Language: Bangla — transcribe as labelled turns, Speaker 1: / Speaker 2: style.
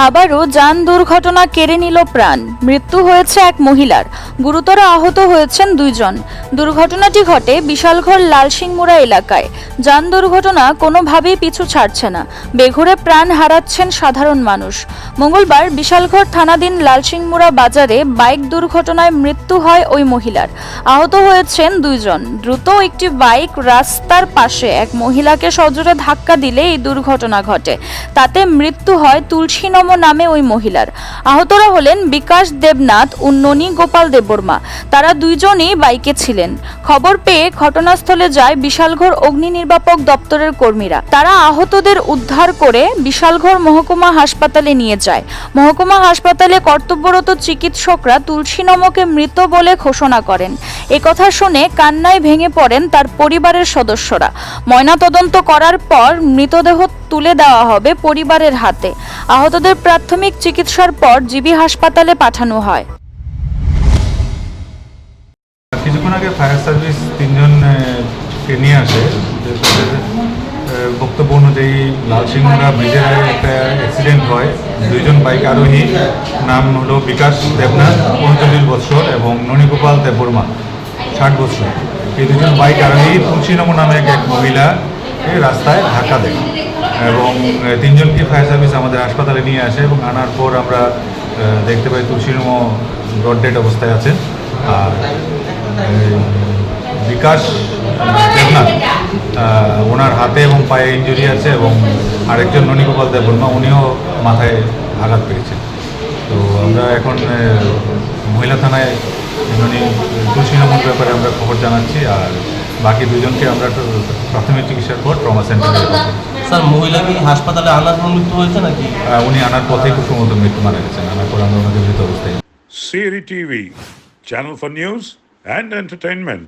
Speaker 1: আবারও যান দুর্ঘটনা কেড়ে নিল প্রাণ। মৃত্যু হয়েছে এক মহিলার, গুরুতর আহত হয়েছেন দুইজন। দুর্ঘটনাটি ঘটে বিশালঘর লালসিংমুড়া এলাকায়। যান দুর্ঘটনা কোনোভাবেই পিছু ছাড়ছে না, বেঘোরে প্রাণ হারাচ্ছেন সাধারণ মানুষ। মঙ্গলবার বিশালঘর থানাধীন লালসিংমুড়া বাজারে বাইক দুর্ঘটনায় মৃত্যু হয় ওই মহিলার। আহত হয়েছেন দুইজন। দ্রুত একটি বাইক রাস্তার পাশে এক মহিলাকে সজোরে ধাক্কা দিলে এই দুর্ঘটনা ঘটে। তাতে মৃত্যু হয় তুলসী নামে ওই মহিলার। আহতরা হলেন বিকাশ দেবনাথ ও ননী গোপাল দেববর্মা। তারা দুইজনই বাইকে ছিলেন। খবর পেয়ে ঘটনাস্থলে যায় বিশালঘর অগ্নি নির্বাপক দপ্তরের কর্মীরা। তারা আহতদের উদ্ধার করে বিশালঘর মহকুমা হাসপাতালে নিয়ে যায়। মহকুমা হাসপাতালে কর্তব্যরত চিকিৎসকরা তুলসী নমকে মৃত বলে ঘোষণা করেন। একথা শুনে কান্নায় ভেঙে পড়েন তার পরিবারের সদস্যরা। ময়নাতদন্ত করার পর মৃতদেহ তুলে দেওয়া হবে পরিবারের হাতে। আহতদের প্রাথমিক চিকিৎসার পর জিবি হাসপাতালে পাঠানো হয়।
Speaker 2: কিছুক্ষণ আগে ফায়ার সার্ভিস তিনজনকে নিয়ে আসে। বক্তব্য অনুযায়ী লালসিংমুড়া ব্রিজের একটা অ্যাক্সিডেন্ট হয়। দুইজন বাইক আরোহী, নাম হলো বিকাশ দেবনাথ 39 বছর এবং ননীগোপাল দেববর্মা 60 বছর। এই দুজন বাইক আরোহী তুলসী নামে এক মহিলা রাস্তায় ধাক্কা দেয় এবং তিনজনকে ফায়ার সার্ভিস আমাদের হাসপাতালে নিয়ে আসে এবং আনার পর আমরা দেখতে পাই তুলসী নম ব্রড ডেড অবস্থায় আছেন। আর বিকাশ দেবনাথ ওনার হাতে এবং পায়ে ইঞ্জুরি আছে এবং আরেকজন ননীগোপাল দেববর্মা উনিও মাথায় আঘাত পেয়েছেন। তো আমরা এখন মহিলা থানায় তুলসী নমর ব্যাপারে আমরা খবর জানাচ্ছি আর বাকি দুজনকে আমরা প্রাথমিক চিকিৎসার পর ট্রমা সেন্টারে।
Speaker 3: স্যার, মহিলা কি হাসপাতালে আনার পর মৃত্যু হয়েছে নাকি?
Speaker 2: উনি আনার পথেই খুব সম্ভবত মৃত্যু মারা গেছেন। আনার পর আমরা ওনাকে মৃত অবস্থায়।
Speaker 4: Siri TV, channel for news and entertainment.